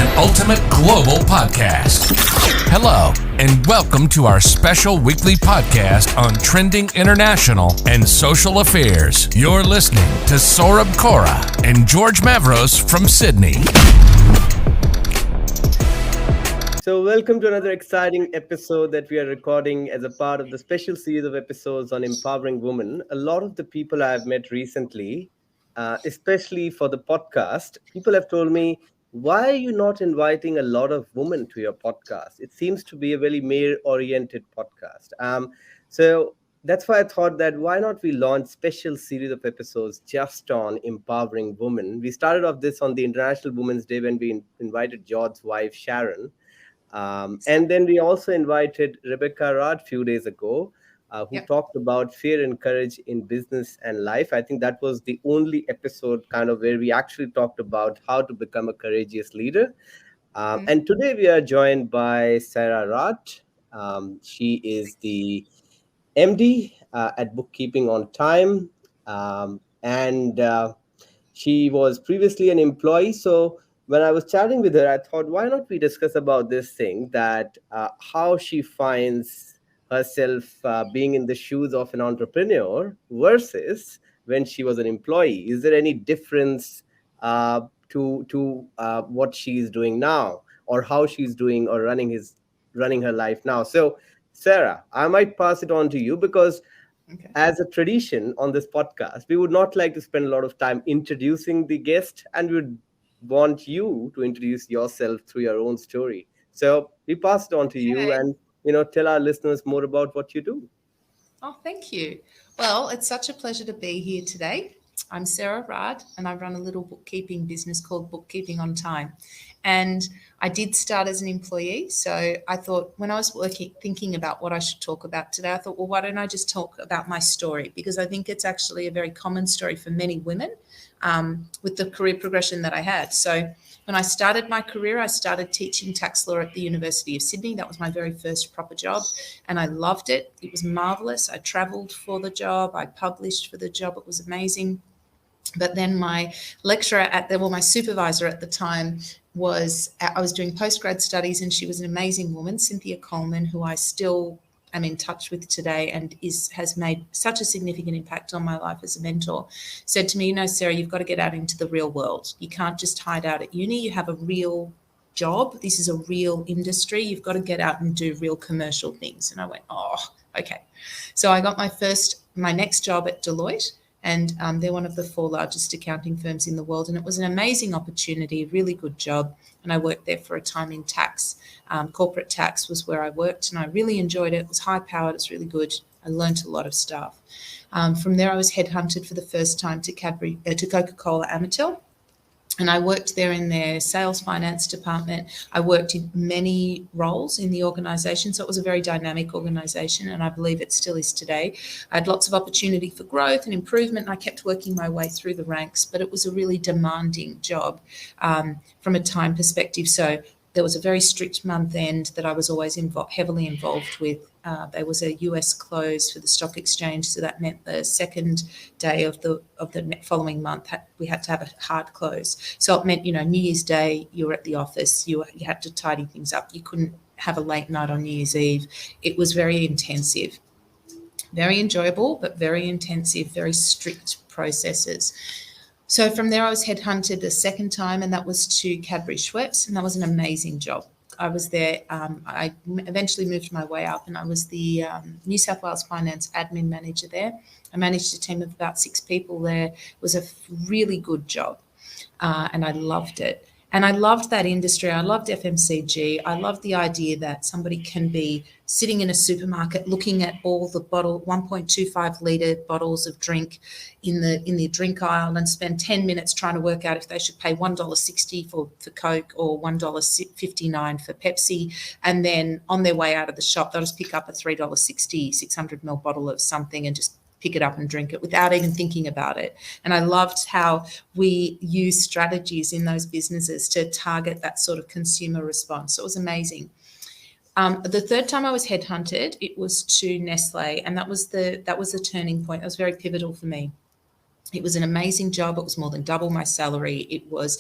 an ultimate global podcast. Hello, and welcome to our special weekly podcast on trending international and social affairs. You're listening to Saurabh Kora and George Mavros from Sydney. So welcome to another exciting episode that we are recording as a part of the special series of episodes on empowering women. A lot of the people I've met recently, especially for the podcast, people have told me, why are you not inviting a lot of women to your podcast? It seems to be a very male-oriented podcast. So that's why I thought that why not we launch special series of episodes just on empowering women. We started off this on the International Women's Day when we invited George's wife, Sharon. And then we also invited Rebecca Raad a few days ago, who talked about fear and courage in business and life. I think that was the only episode kind of where we actually talked about how to become a courageous leader. And today we are joined by Sarah Raad. She is the MD at Bookkeeping on Time. And she was previously an employee. So when I was chatting with her, I thought, why not we discuss about this thing, that how she finds herself being in the shoes of an entrepreneur versus when she was an employee. Is there any difference to what she's doing now, or how she's doing or running her life now? So, Sarah, I might pass it on to you because as a tradition on this podcast, we would not like to spend a lot of time introducing the guest, and we would want you to introduce yourself through your own story. So we pass it on to you, and tell our listeners more about what you do. Oh, thank you. Well, it's such a pleasure to be here today. I'm Sarah Raad, and I run a little bookkeeping business called Bookkeeping on Time. And I did start as an employee. So I thought when I was thinking about what I should talk about today, I thought, well, why don't I just talk about my story? Because I think it's actually a very common story for many women with the career progression that I had. So when I started my career, I started teaching tax law at the University of Sydney. That was my very first proper job, and I loved it. It was marvellous. I travelled for the job. I published for the job. It was amazing. But then my lecturer my supervisor at the time I was doing postgrad studies, and she was an amazing woman, Cynthia Coleman, who I still am in touch with today and has made such a significant impact on my life as a mentor, said to me, Sarah, you've got to get out into the real world. You can't just hide out at uni. You have a real job. This is a real industry. You've got to get out and do real commercial things. And I went, oh, okay. So I got my next job at Deloitte. And they're one of the 4 largest accounting firms in the world. And it was an amazing opportunity, a really good job. And I worked there for a time in tax. Corporate tax was where I worked, and I really enjoyed it. It was high-powered. It was really good. I learned a lot of stuff. From there, I was headhunted for the first time to Coca-Cola Amatil. And I worked there in their sales finance department. I worked in many roles in the organisation. So it was a very dynamic organisation, and I believe it still is today. I had lots of opportunity for growth and improvement, and I kept working my way through the ranks, but it was a really demanding job from a time perspective. So there was a very strict month end that I was always heavily involved with. There was a US close for the stock exchange, so that meant the second day of the following month we had to have a hard close. So it meant, New Year's Day, you were at the office, you had to tidy things up. You couldn't have a late night on New Year's Eve. It was very intensive, very enjoyable, but very intensive, very strict processes. So from there, I was headhunted a second time, and that was to Cadbury Schweppes, and that was an amazing job. I was there. I eventually moved my way up, and I was the New South Wales Finance Admin Manager there. I managed a team of about 6 people there. It was a really good job, and I loved it. And I loved that industry. I loved FMCG. I loved the idea that somebody can be sitting in a supermarket looking at all the 1.25 litre bottles of drink in the drink aisle and spend 10 minutes trying to work out if they should pay $1.60 for Coke or $1.59 for Pepsi. And then on their way out of the shop, they'll just pick up a $3.60 600ml bottle of something and just pick it up and drink it without even thinking about it. And I loved how we use strategies in those businesses to target that sort of consumer response. So it was amazing. The third time I was headhunted, it was to Nestle, and that was a turning point. That was very pivotal for me. It was an amazing job. It was more than double my salary. It was,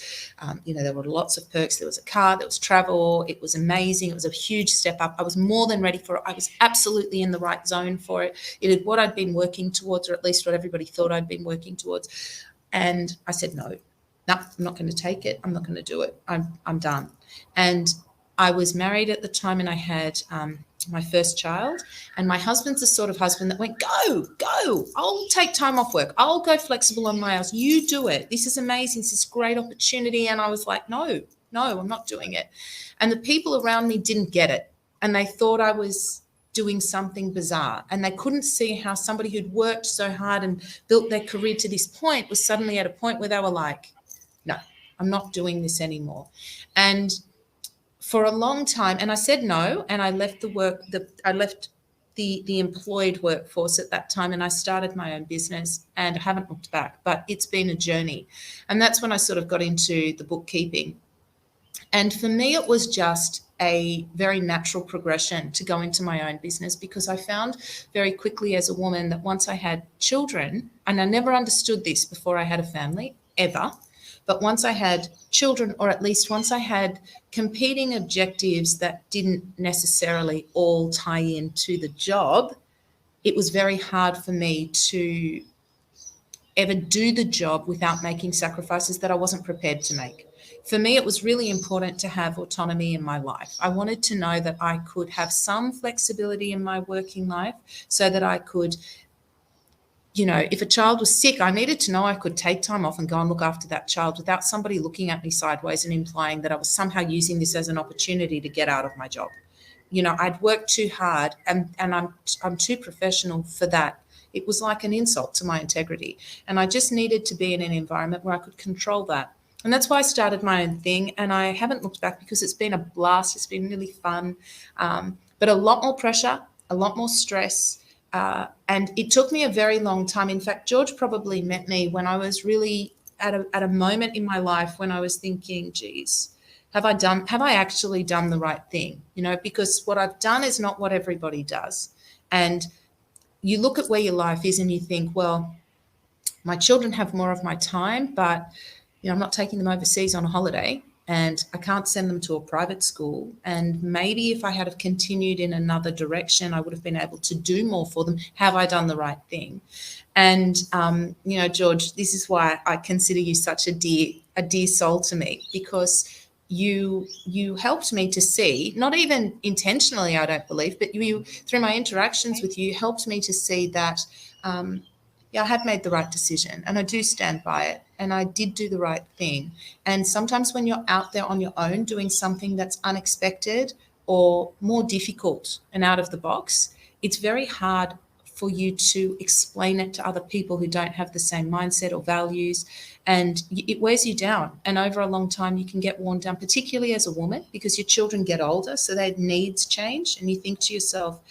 there were lots of perks. There was a car, there was travel. It was amazing. It was a huge step up. I was more than ready for it. I was absolutely in the right zone for it. It had what I'd been working towards, or at least what everybody thought I'd been working towards. And I said, no, I'm not going to take it. I'm not going to do it. I'm done. And I was married at the time, and I had my first child, and my husband's the sort of husband that went, go, I'll take time off work. I'll go flexible on my hours. You do it. This is amazing. This is a great opportunity. And I was like, no, I'm not doing it. And the people around me didn't get it. And they thought I was doing something bizarre. And they couldn't see how somebody who'd worked so hard and built their career to this point was suddenly at a point where they were like, no, I'm not doing this anymore. And for a long time, and I said no, and I left the employed workforce at that time, and I started my own business, and I haven't looked back, but it's been a journey. And that's when I sort of got into the bookkeeping. And for me, it was just a very natural progression to go into my own business, because I found very quickly as a woman that once I had children, and I never understood this before I had a family, ever, but once I had children, or at least once I had competing objectives that didn't necessarily all tie into the job, it was very hard for me to ever do the job without making sacrifices that I wasn't prepared to make. For me, it was really important to have autonomy in my life. I wanted to know that I could have some flexibility in my working life, so that I could, if a child was sick, I needed to know I could take time off and go and look after that child without somebody looking at me sideways and implying that I was somehow using this as an opportunity to get out of my job. I'd worked too hard, and I'm too professional for that. It was like an insult to my integrity. And I just needed to be in an environment where I could control that. And that's why I started my own thing. And I haven't looked back, because it's been a blast. It's been really fun, but a lot more pressure, a lot more stress. And it took me a very long time. In fact, George probably met me when I was really at a moment in my life when I was thinking, geez, have I actually done the right thing? Because what I've done is not what everybody does. And you look at where your life is and you think, well, my children have more of my time, but I'm not taking them overseas on a holiday, and I can't send them to a private school. And maybe if I had have continued in another direction, I would have been able to do more for them. Have I done the right thing? And, George, this is why I consider you such a dear soul to me, because you helped me to see, not even intentionally, I don't believe, but you, through my interactions with you, helped me to see that, I had made the right decision, and I do stand by it, and I did do the right thing. And sometimes when you're out there on your own doing something that's unexpected or more difficult and out of the box, it's very hard for you to explain it to other people who don't have the same mindset or values, and it wears you down. And over a long time, you can get worn down, particularly as a woman, because your children get older, so their needs change, and you think to yourself,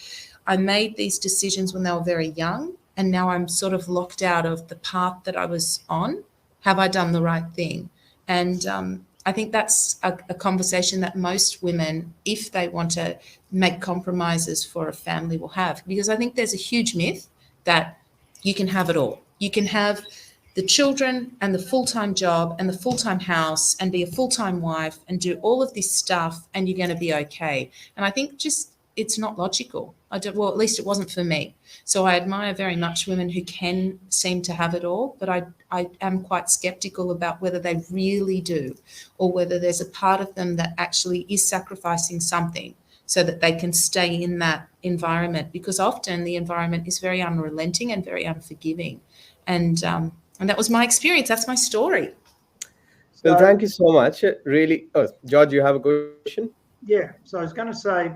I made these decisions when they were very young, and now I'm sort of locked out of the path that I was on. Have I done the right thing? And I think that's a conversation that most women, if they want to make compromises for a family, will have. Because I think there's a huge myth that you can have it all. You can have the children and the full-time job and the full-time house and be a full-time wife and do all of this stuff, and you're going to be okay. And I think just it's not logical. Well, at least it wasn't for me. So I admire very much women who can seem to have it all, but I am quite skeptical about whether they really do, or whether there's a part of them that actually is sacrificing something so that they can stay in that environment, because often the environment is very unrelenting and very unforgiving. And that was my experience. That's my story. Well, thank you so much. Really. Oh, George, you have a question? Yeah. So I was going to say,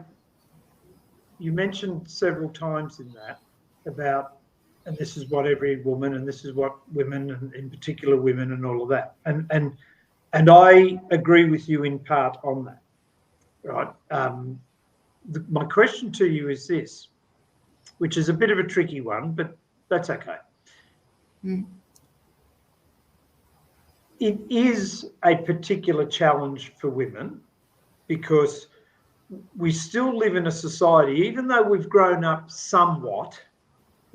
you mentioned several times in that about, and this is what every woman, and this is what women, and in particular women, and all of that. And I agree with you in part on that, right? My question to you is this, which is a bit of a tricky one, but that's okay. It is a particular challenge for women, because we still live in a society, even though we've grown up somewhat,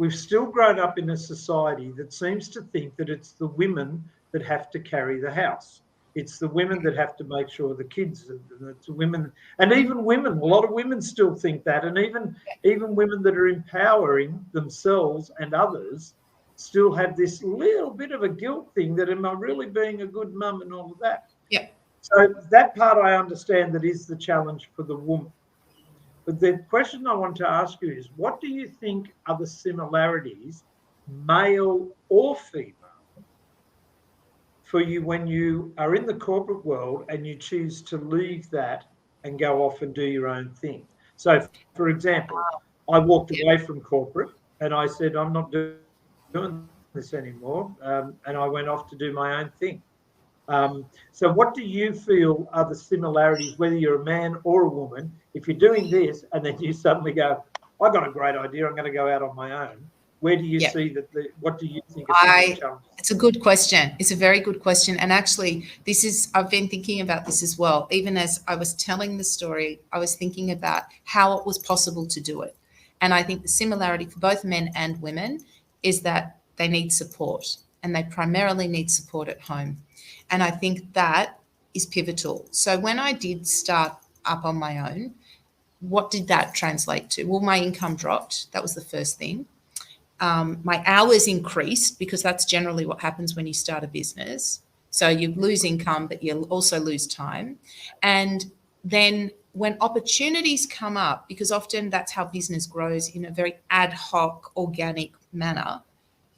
we've still grown up in a society that seems to think that it's the women that have to carry the house. It's the women that have to make sure the kids, it's women, and even women, a lot of women still think that, and even women that are empowering themselves and others still have this little bit of a guilt thing that, am I really being a good mum and all of that? Yeah. So that part I understand that is the challenge for the woman. But the question I want to ask you is, what do you think are the similarities, male or female, for you when you are in the corporate world and you choose to leave that and go off and do your own thing? So, for example, I walked away from corporate and I said, I'm not doing this anymore. And I went off to do my own thing. So what do you feel are the similarities, whether you're a man or a woman, if you're doing this and then you suddenly go, I got a great idea, I'm going to go out on my own? Where do you see that? What do you think are some challenges? It's a good question. It's a very good question. And actually, I've been thinking about this as well. Even as I was telling the story, I was thinking about how it was possible to do it. And I think the similarity for both men and women is that they need support, and they primarily need support at home. And I think that is pivotal. So when I did start up on my own, what did that translate to? Well, my income dropped. That was the first thing. My hours increased, because that's generally what happens when you start a business. So you lose income, but you also lose time. And then when opportunities come up, because often that's how business grows, in a very ad hoc, organic manner,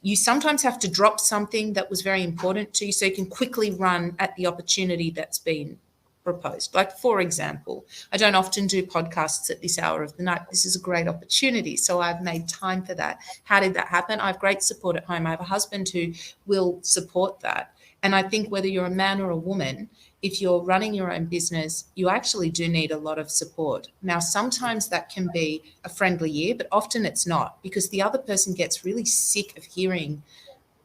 you sometimes have to drop something that was very important to you so you can quickly run at the opportunity that's been proposed. Like, for example, I don't often do podcasts at this hour of the night. This is a great opportunity, so I've made time for that. How did that happen? I have great support at home. I have a husband who will support that. And I think whether you're a man or a woman, if you're running your own business, you actually do need a lot of support. Now, sometimes that can be a friendly ear, but often it's not, because the other person gets really sick of hearing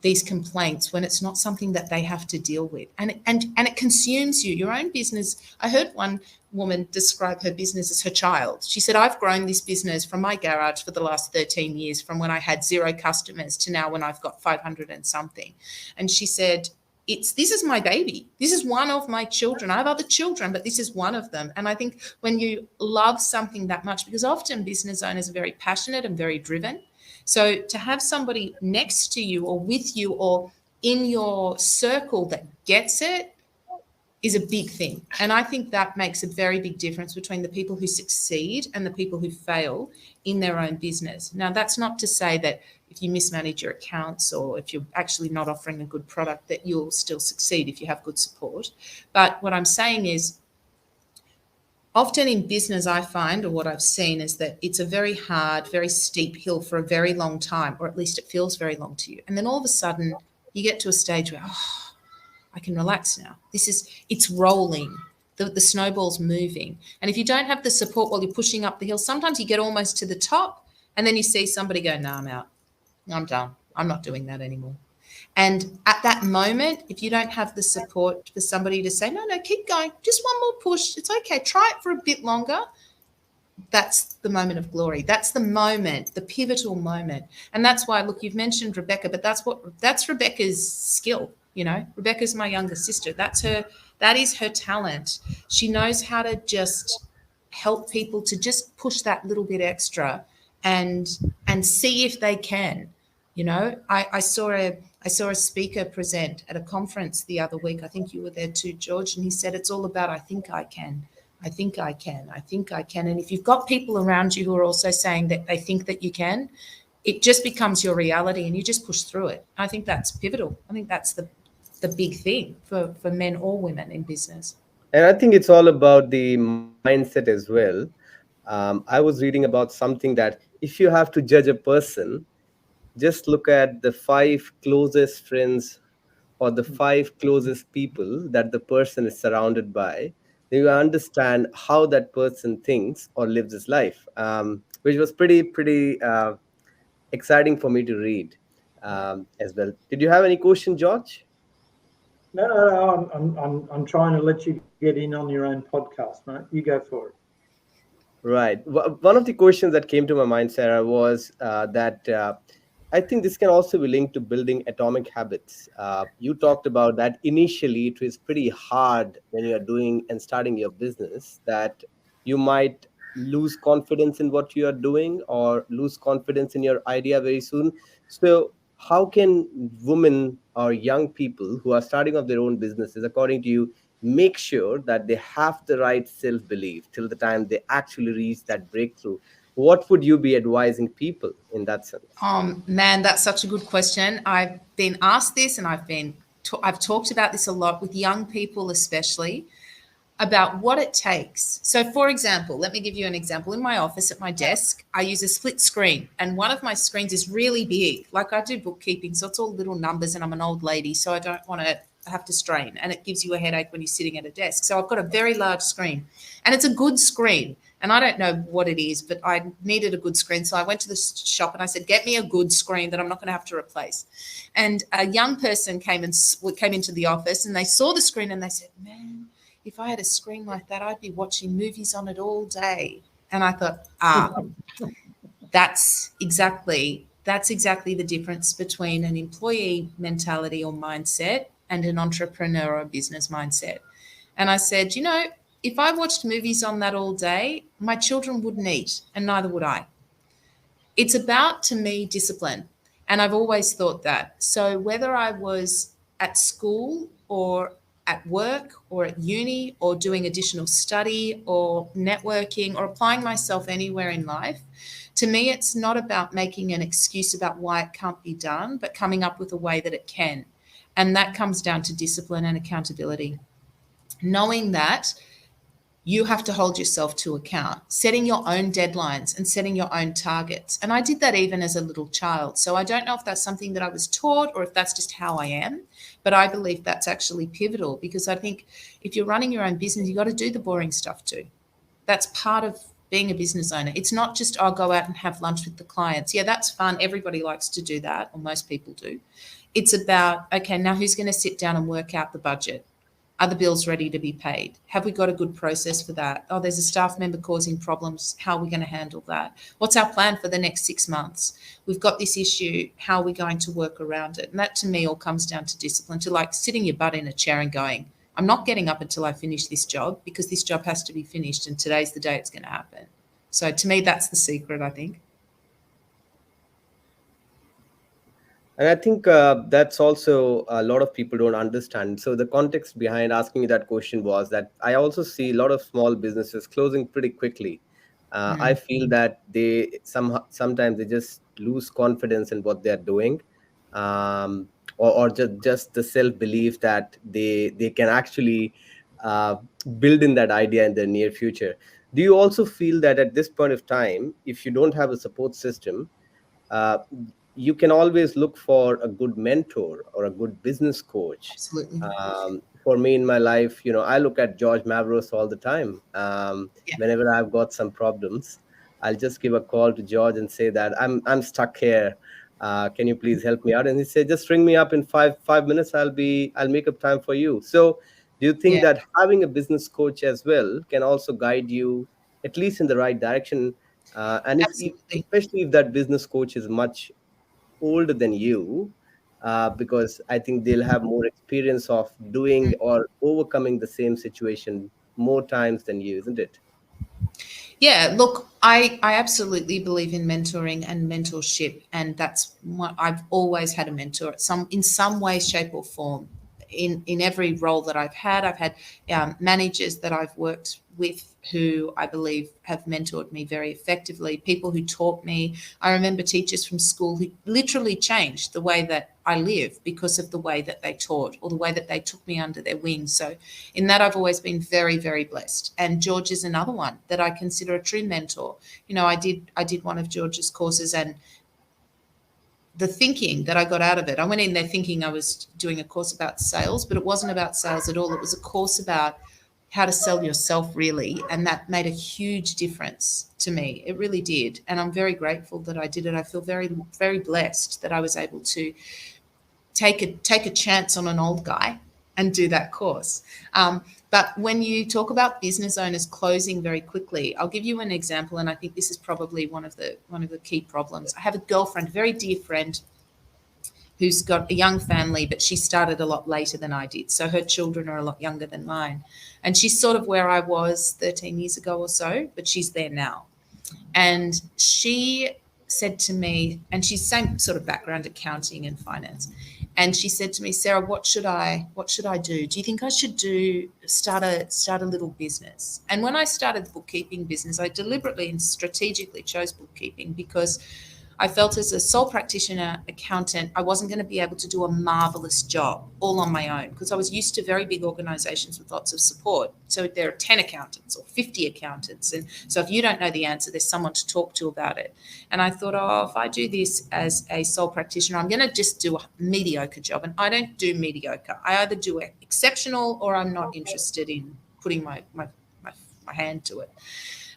these complaints when it's not something that they have to deal with. And it consumes you. Your own business. I heard one woman describe her business as her child. She said, I've grown this business from my garage for the last 13 years, from when I had 0 customers to now when I've got 500 and something. And she said, this is my baby. This is one of my children. I have other children, but this is one of them. And I think when you love something that much, because often business owners are very passionate and very driven. So to have somebody next to you or with you or in your circle that gets it is a big thing. And I think that makes a very big difference between the people who succeed and the people who fail in their own business. Now, that's not to say that if you mismanage your accounts or if you're actually not offering a good product that you'll still succeed if you have good support. But what I'm saying is, often in business, I find, or what I've seen, is that it's a very hard, very steep hill for a very long time, or at least it feels very long to you. And then all of a sudden you get to a stage where, I can relax now. It's rolling. The snowball's moving. And if you don't have the support while you're pushing up the hill, sometimes you get almost to the top and then you see somebody go, no, I'm out. I'm done. I'm not doing that anymore. And at that moment, if you don't have the support for somebody to say, no, keep going, just one more push, it's okay, try it for a bit longer, that's the moment of glory. That's the moment, the pivotal moment. And that's why, look, you've mentioned Rebecca, but that's Rebecca's skill. You know, Rebecca's my younger sister. That is her talent. She knows how to just help people to just push that little bit extra and see if they can. You know, I saw a speaker present at a conference the other week. I think you were there too, George, and he said it's all about I think I can. I think I can. I think I can. And if you've got people around you who are also saying that they think that you can, it just becomes your reality and you just push through it. I think that's pivotal. I think that's the big thing for men or women in business. And I think it's all about the mindset as well. I was reading about something that if you have to judge a person, just look at the 5 closest friends or the 5 closest people that the person is surrounded by. Then you understand how that person thinks or lives his life, which was pretty exciting for me to read as well. Did you have any question, George? No. I'm trying to let you get in on your own podcast, mate. You go for it. Right. One of the questions that came to my mind, Sarah, was that I think this can also be linked to building atomic habits. You talked about that initially. It was pretty hard when you're doing and starting your business, that you might lose confidence in what you are doing or lose confidence in your idea very soon. So, how can women or young people who are starting off their own businesses, according to you, make sure that they have the right self belief till the time they actually reach that breakthrough? What would you be advising people in that sense? Man, that's such a good question. I've been asked this, and I've talked about this a lot with young people, especially about what it takes. So, for example, let me give you an example. In my office at my desk, I use a split screen, and one of my screens is really big. Like, I do bookkeeping, so it's all little numbers, and I'm an old lady, so I don't want to have to strain, and it gives you a headache when you're sitting at a desk. So I've got a very large screen, and it's a good screen. And I don't know what it is, but I needed a good screen. So I went to the shop and I said, get me a good screen that I'm not going to have to replace. And a young person came into the office, and they saw the screen and they said, man, if I had a screen like that, I'd be watching movies on it all day. And I thought, that's exactly the difference between an employee mentality or mindset and an entrepreneur or business mindset. And I said, if I watched movies on that all day, my children wouldn't eat, and neither would I. It's about, to me, discipline. And I've always thought that. So whether I was at school or at work or at uni or doing additional study or networking or applying myself anywhere in life, to me, it's not about making an excuse about why it can't be done, but coming up with a way that it can. And that comes down to discipline and accountability. Knowing that you have to hold yourself to account, setting your own deadlines and setting your own targets. And I did that even as a little child. So I don't know if that's something that I was taught or if that's just how I am, but I believe that's actually pivotal, because I think if you're running your own business, you got to do the boring stuff too. That's part of being a business owner. It's not just, I'll go out and have lunch with the clients. Yeah, that's fun. Everybody likes to do that, or most people do. It's about, okay, now who's going to sit down and work out the budget? Are the bills ready to be paid? Have we got a good process for that? Oh, there's a staff member causing problems. How are we going to handle that? What's our plan for the next 6 months? We've got this issue. How are we going to work around it? And that, to me, all comes down to discipline, to like sitting your butt in a chair and going, I'm not getting up until I finish this job, because this job has to be finished and today's the day it's going to happen. So to me, that's the secret, I think. And I think that's also a lot of people don't understand. So the context behind asking you that question was that I also see a lot of small businesses closing pretty quickly. I feel that sometimes they just lose confidence in what they're doing, or just the self belief that they can actually uh, build in that idea in the near future. Do you also feel that at this point of time, if you don't have a support system, uh, you can always look for a good mentor or a good business coach? Absolutely. For me in my life, I look at George Mavros all the time. Yeah. Whenever I've got some problems, I'll just give a call to George and say that I'm stuck here. Can you please help me out? And he said, just ring me up in five minutes. I'll make up time for you. So do you think Yeah, that having a business coach as well can also guide you at least in the right direction? And if absolutely. especially if that business coach is much older than you, because I think they'll have more experience of doing or overcoming the same situation more times than you, isn't it? Yeah, look, I absolutely believe in mentoring and mentorship, and that's what I've always had a mentor in some way, shape, or form. In every role that I've had managers that I've worked with who I believe have mentored me very effectively. People who taught me. I remember teachers from school who literally changed the way that I live because of the way that they taught or the way that they took me under their wing. So in that, I've always been very, very blessed. And George is another one that I consider a true mentor. I did one of George's courses, and the thinking that I got out of it, I went in there thinking I was doing a course about sales, but it wasn't about sales at all. It was a course about how to sell yourself, really. And that made a huge difference to me. It really did. And I'm very grateful that I did it. I feel very, very blessed that I was able to take a chance on an old guy and do that course. But when you talk about business owners closing very quickly, I'll give you an example, and I think this is probably one of the key problems. I have a girlfriend, a very dear friend, who's got a young family, but she started a lot later than I did. So her children are a lot younger than mine. And she's sort of where I was 13 years ago or so, but she's there now. And she said to me, and she's same sort of background, accounting and finance. And she said to me, Sarah, what should I do? Do you think I should start a little business? And when I started the bookkeeping business, I deliberately and strategically chose bookkeeping because I felt as a sole practitioner accountant, I wasn't going to be able to do a marvelous job all on my own because I was used to very big organizations with lots of support. So there are 10 accountants or 50 accountants. And so if you don't know the answer, there's someone to talk to about it. And I thought, if I do this as a sole practitioner, I'm going to just do a mediocre job. And I don't do mediocre. I either do exceptional or I'm not interested in putting my hand to it.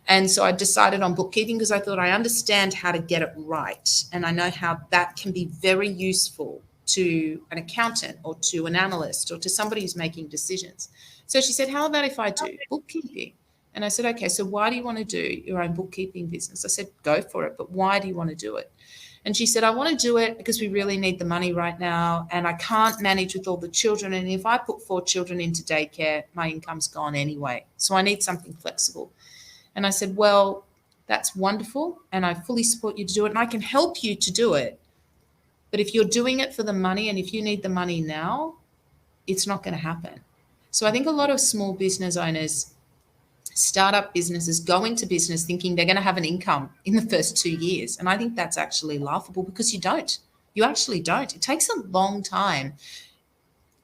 And so I decided on bookkeeping because I thought I understand how to get it right. And I know how that can be very useful to an accountant or to an analyst or to somebody who's making decisions. So she said, how about if I do bookkeeping? And I said, okay, so why do you want to do your own bookkeeping business? I said, go for it, but why do you want to do it? And she said, I want to do it because we really need the money right now and I can't manage with all the children. And if I put 4 children into daycare, my income's gone anyway. So I need something flexible. And I said, well, that's wonderful. And I fully support you to do it. And I can help you to do it. But if you're doing it for the money and if you need the money now, it's not going to happen. So I think a lot of small business owners start up businesses, go into business thinking they're going to have an income in the first 2 years. And I think that's actually laughable because you don't. You actually don't. It takes a long time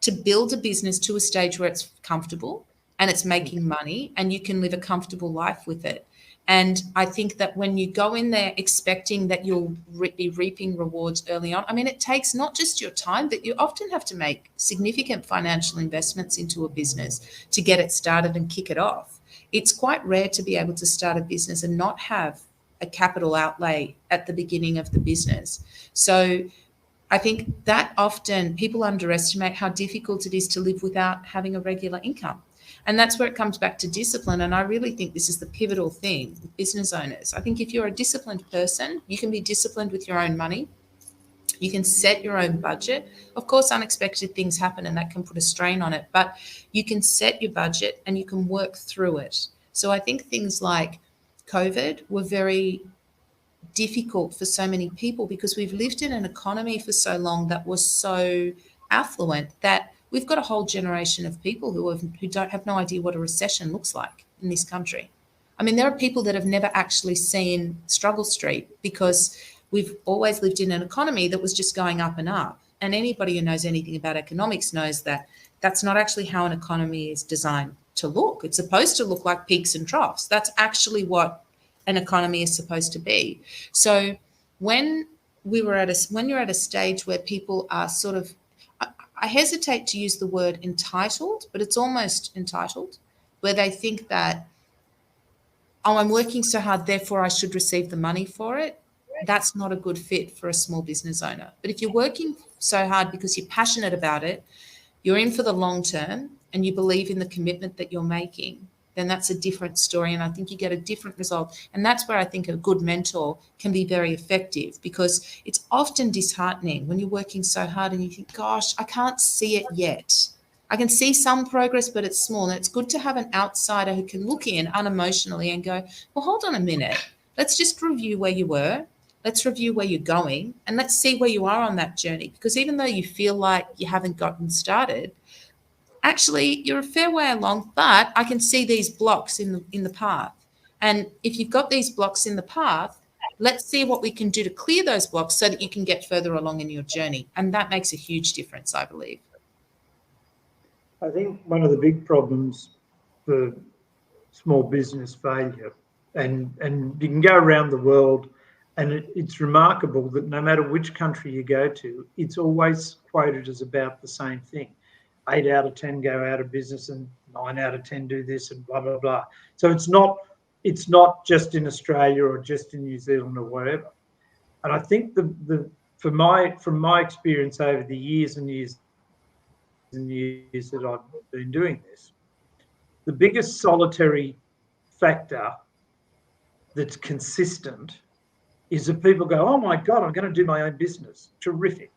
to build a business to a stage where it's comfortable and it's making money and you can live a comfortable life with it. And I think that when you go in there expecting that you'll be reaping rewards early on, I mean, it takes not just your time, but you often have to make significant financial investments into a business to get it started and kick it off. It's quite rare to be able to start a business and not have a capital outlay at the beginning of the business. So I think that often people underestimate how difficult it is to live without having a regular income. And that's where it comes back to discipline. And I really think this is the pivotal thing with business owners. I think if you're a disciplined person, you can be disciplined with your own money. You can set your own budget. Of course, unexpected things happen and that can put a strain on it, but you can set your budget and you can work through it. So I think things like COVID were very difficult for so many people because we've lived in an economy for so long that was so affluent that we've got a whole generation of people who don't have no idea what a recession looks like in this country. I mean, there are people that have never actually seen Struggle Street because we've always lived in an economy that was just going up and up. And anybody who knows anything about economics knows that that's not actually how an economy is designed to look. It's supposed to look like peaks and troughs. That's actually what an economy is supposed to be. So when you're at a stage where people are sort of, I hesitate to use the word entitled, but it's almost entitled, where they think that, I'm working so hard, therefore I should receive the money for it. That's not a good fit for a small business owner. But if you're working so hard because you're passionate about it, you're in for the long term and you believe in the commitment that you're making, then that's a different story. And I think you get a different result. And that's where I think a good mentor can be very effective because it's often disheartening when you're working so hard and you think, gosh, I can't see it yet. I can see some progress, but it's small. And it's good to have an outsider who can look in unemotionally and go, well, hold on a minute. Let's just review where you were. Let's review where you're going and let's see where you are on that journey. Because even though you feel like you haven't gotten started, actually, you're a fair way along, but I can see these blocks in the path. And if you've got these blocks in the path, let's see what we can do to clear those blocks so that you can get further along in your journey. And that makes a huge difference, I believe. I think one of the big problems for small business failure, and you can go around the world, and it's remarkable that no matter which country you go to, it's always quoted as about the same thing. 8 out of 10 go out of business and 9 out of 10 do this and blah, blah, blah. So it's not just in Australia or just in New Zealand or wherever. And I think from my experience over the years and years, and years that I've been doing this, the biggest solitary factor that's consistent is that people go, oh my God, I'm going to do my own business. Terrific.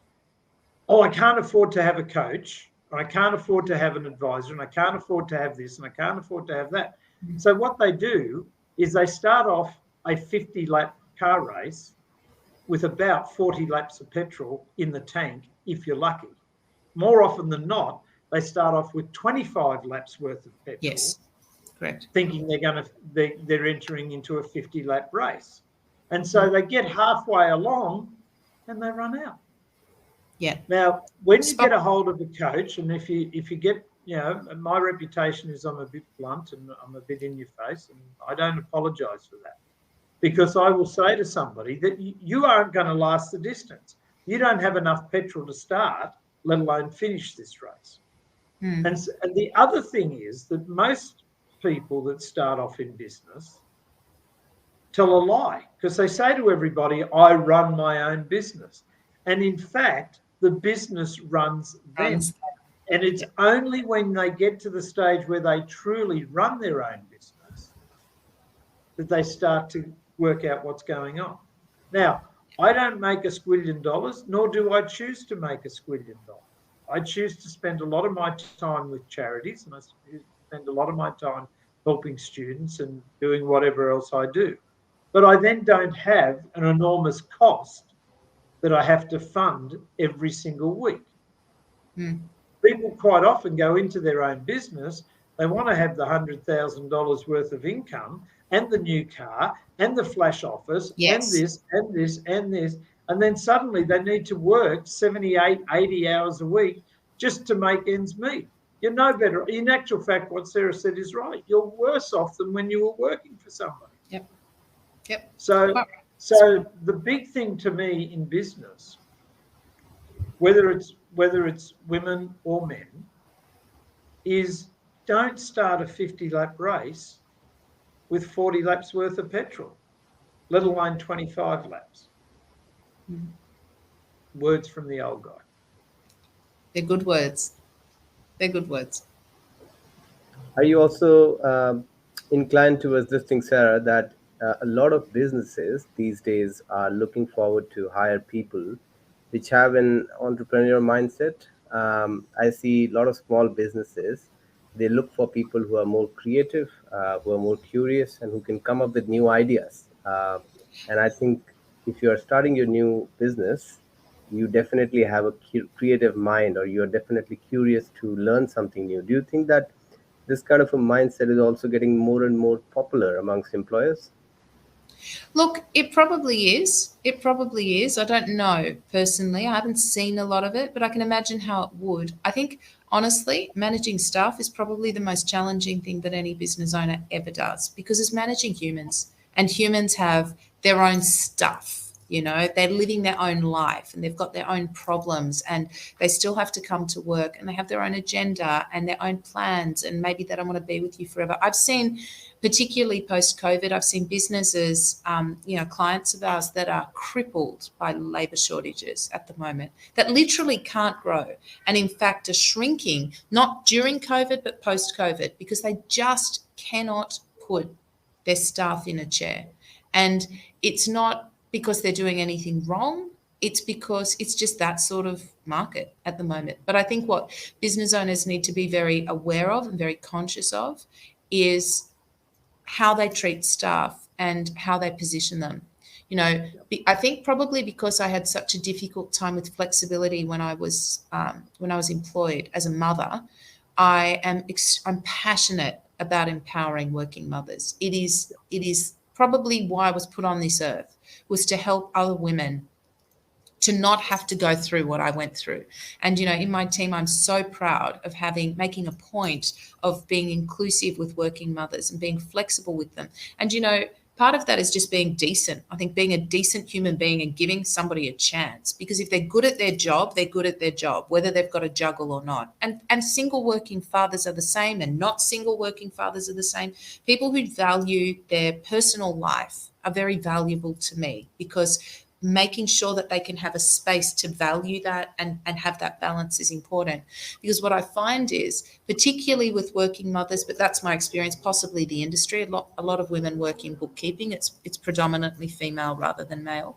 Oh, I can't afford to have a coach, or I can't afford to have an advisor, and I can't afford to have this, and I can't afford to have that. So what they do is they start off a 50-lap car race with about 40 laps of petrol in the tank, if you're lucky. More often than not, they start off with 25 laps worth of petrol. Yes, correct. Thinking they're entering into a 50-lap race. And so they get halfway along and they run out. Yeah. Now, when you get a hold of a coach, and if you get, my reputation is I'm a bit blunt and I'm a bit in your face, and I don't apologise for that, because I will say to somebody that you aren't going to last the distance. You don't have enough petrol to start, let alone finish this race. And the other thing is that most people that start off in business tell a lie, because they say to everybody, I run my own business. And in fact, the business runs them. And it's only when they get to the stage where they truly run their own business that they start to work out what's going on. Now, I don't make $1 squillion, nor do I choose to make $1 squillion. I choose to spend a lot of my time with charities, and I spend a lot of my time helping students and doing whatever else I do. But I then don't have an enormous cost that I have to fund every single week. People quite often go into their own business. They want to have the $100,000 worth of income and the new car and the flash office and this and this and this. And then suddenly they need to work 78, 80 hours a week just to make ends meet. You're no better. In actual fact, what Sarah said is right. You're worse off than when you were working for somebody. Yep. So the big thing to me in business, whether it's women or men, is don't start a 50-lap race with 40 laps worth of petrol, let alone 25 laps. Words from the old guy. They're good words. Are you also inclined towards this thing, Sarah, that a lot of businesses these days are looking forward to hire people which have an entrepreneurial mindset? I see a lot of small businesses, they look for people who are more creative, who are more curious, and who can come up with new ideas. And I think if you are starting your new business, you definitely have a creative mind, or you're definitely curious to learn something new. Do you think that this kind of a mindset is also getting more and more popular amongst employers? Look, it probably is. I don't know personally. I haven't seen a lot of it, but I can imagine how it would. I think, honestly, managing staff is probably the most challenging thing that any business owner ever does, because it's managing humans, and humans have their own stuff. They're living their own life, and they've got their own problems, and they still have to come to work, and they have their own agenda and their own plans, and maybe they don't want to be with you forever. I've seen, particularly post-COVID, I've seen businesses, clients of ours that are crippled by labour shortages at the moment, that literally can't grow, and in fact are shrinking, not during COVID, but post-COVID, because they just cannot put their staff in a chair. And it's not because they're doing anything wrong. It's because it's just that sort of market at the moment. But I think what business owners need to be very aware of and very conscious of is how they treat staff and how they position them. I think probably because I had such a difficult time with flexibility when I was employed as a mother, I'm passionate about empowering working mothers. It is probably why I was put on this earth, was to help other women to not have to go through what I went through. And, in my team, I'm so proud of making a point of being inclusive with working mothers and being flexible with them. And, part of that is just being decent. I think being a decent human being and giving somebody a chance, because if they're good at their job, they're good at their job, whether they've got a juggle or not. And single working fathers are the same, and not single working fathers are the same. People who value their personal life are very valuable to me, because making sure that they can have a space to value that and have that balance is important. Because what I find is, particularly with working mothers, but that's my experience, possibly the industry, a lot of women work in bookkeeping. It's predominantly female rather than male.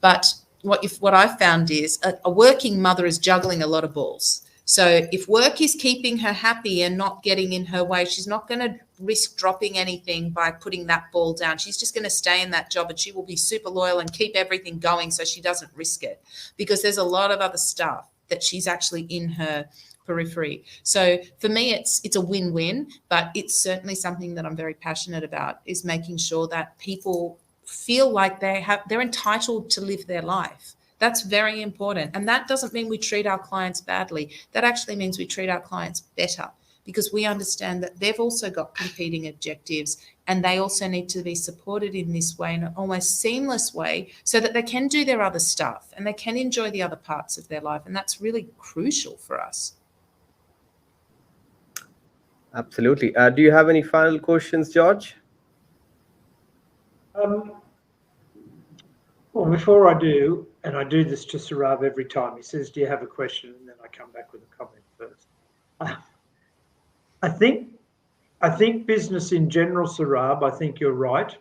But what I found is a working mother is juggling a lot of balls. So if work is keeping her happy and not getting in her way, she's not going to risk dropping anything by putting that ball down. She's just going to stay in that job, and she will be super loyal and keep everything going so she doesn't risk it, because there's a lot of other stuff that she's actually in her periphery. So for me, it's a win-win, but it's certainly something that I'm very passionate about, is making sure that people feel like they're entitled to live their life. That's very important. And that doesn't mean we treat our clients badly. That actually means we treat our clients better, because we understand that they've also got competing objectives, and they also need to be supported in this way, in an almost seamless way, so that they can do their other stuff and they can enjoy the other parts of their life. And that's really crucial for us. Absolutely. Do you have any final questions, George? Well, before I do, and I do this to Sarah Raad every time, he says, do you have a question? And then I come back with a comment first. I think business in general, Sarah Raad, I think you're right.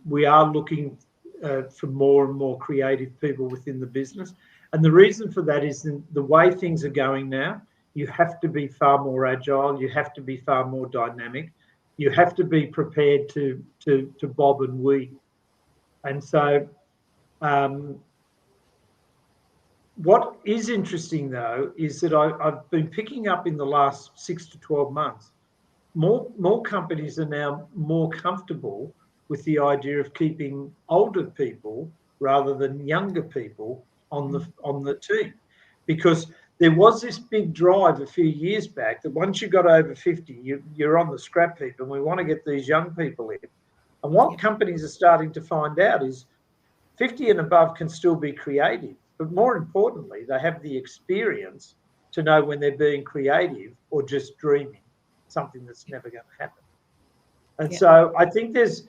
We are looking for more and more creative people within the business. And the reason for that is the way things are going now. You have to be far more agile. You have to be far more dynamic. You have to be prepared to bob and weave. And so what is interesting, though, is that I've been picking up in the last 6 to 12 months, more companies are now more comfortable with the idea of keeping older people rather than younger people on the team, because there was this big drive a few years back that once you got over 50, you're on the scrap heap, and we want to get these young people in. And what companies are starting to find out is 50 and above can still be creative, but more importantly, they have the experience to know when they're being creative or just dreaming something that's never going to happen. And so I think there's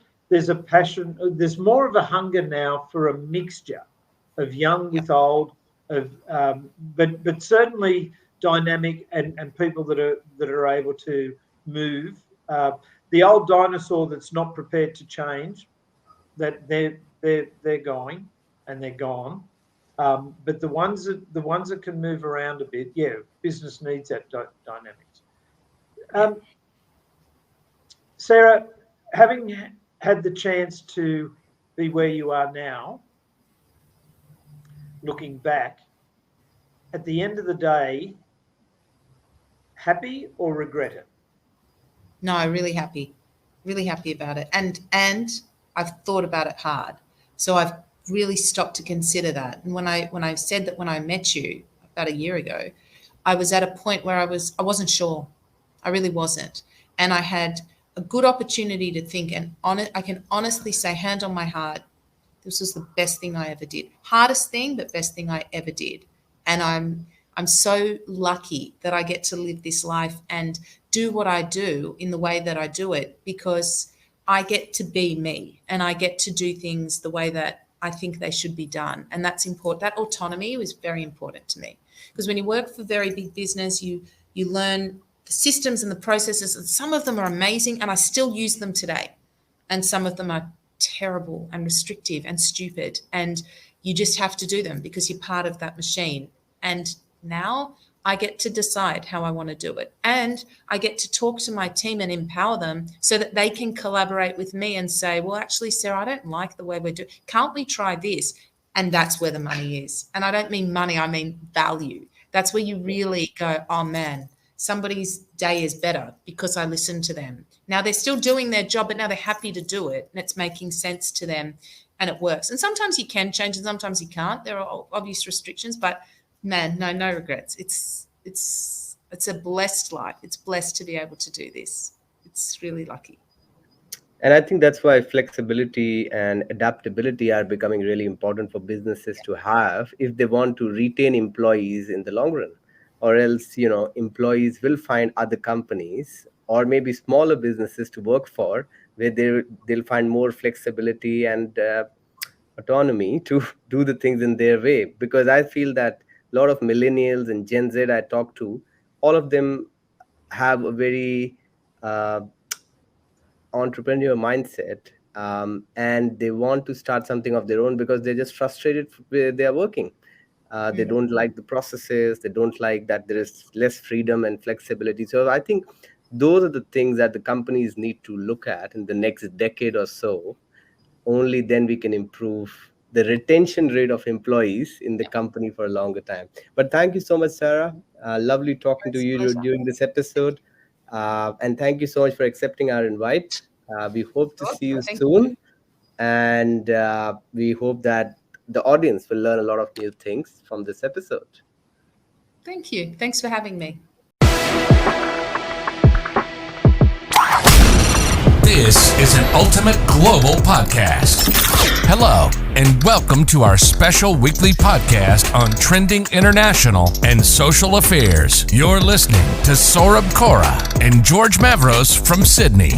a passion, there's more of a hunger now for a mixture of young with old, but certainly dynamic and people that are able to move. The old dinosaur that's not prepared to change, that they're going and they're gone. But the ones that can move around a bit, business needs that dynamics. Sarah, having had the chance to be where you are now, looking back, at the end of the day, happy or regret it? No, really happy about it. And I've thought about it hard. So I've really stopped to consider that. And when I said that when I met you about a year ago, I was at a point where I wasn't sure. I really wasn't. And I had a good opportunity to think, and I can honestly say, hand on my heart, this was the best thing I ever did. Hardest thing, but best thing I ever did. And I'm so lucky that I get to live this life and do what I do in the way that I do it, because I get to be me and I get to do things the way that I think they should be done. And that's important. That autonomy was very important to me, because when you work for very big business, you learn the systems and the processes, and some of them are amazing and I still use them today. And some of them are terrible and restrictive and stupid, and you just have to do them because you're part of that machine. And now I get to decide how I want to do it. And I get to talk to my team and empower them so that they can collaborate with me and say, well, actually, Sarah, I don't like the way we're doing. Can't we try this? And that's where the money is. And I don't mean money, I mean value. That's where you really go, oh man, somebody's day is better because I listened to them. Now they're still doing their job, but now they're happy to do it and it's making sense to them and it works. And sometimes you can change and sometimes you can't. There are obvious restrictions, but man, no regrets. It's a blessed life. It's blessed to be able to do this. It's really lucky. And I think that's why flexibility and adaptability are becoming really important for businesses to have if they want to retain employees in the long run. Or else, employees will find other companies or maybe smaller businesses to work for where they'll find more flexibility and autonomy to do the things in their way. Because I feel that a lot of millennials and Gen Z I talk to, all of them have a very entrepreneur mindset, and they want to start something of their own because they're just frustrated where they are working. They don't like the processes. They don't like that there is less freedom and flexibility. So I think those are the things that the companies need to look at in the next decade or so. Only then we can improve the retention rate of employees in the company for a longer time. But thank you so much, Sarah. Lovely talking to It's a you pleasure. during this episode. And thank you so much for accepting our invite. We hope to see you Thank soon. And we hope that the audience will learn a lot of new things from this episode. Thank you. Thanks for having me. This is an ultimate global podcast. Hello, and welcome to our special weekly podcast on trending international and social affairs. You're listening to Saurabh Kaura and George Mavros from Sydney.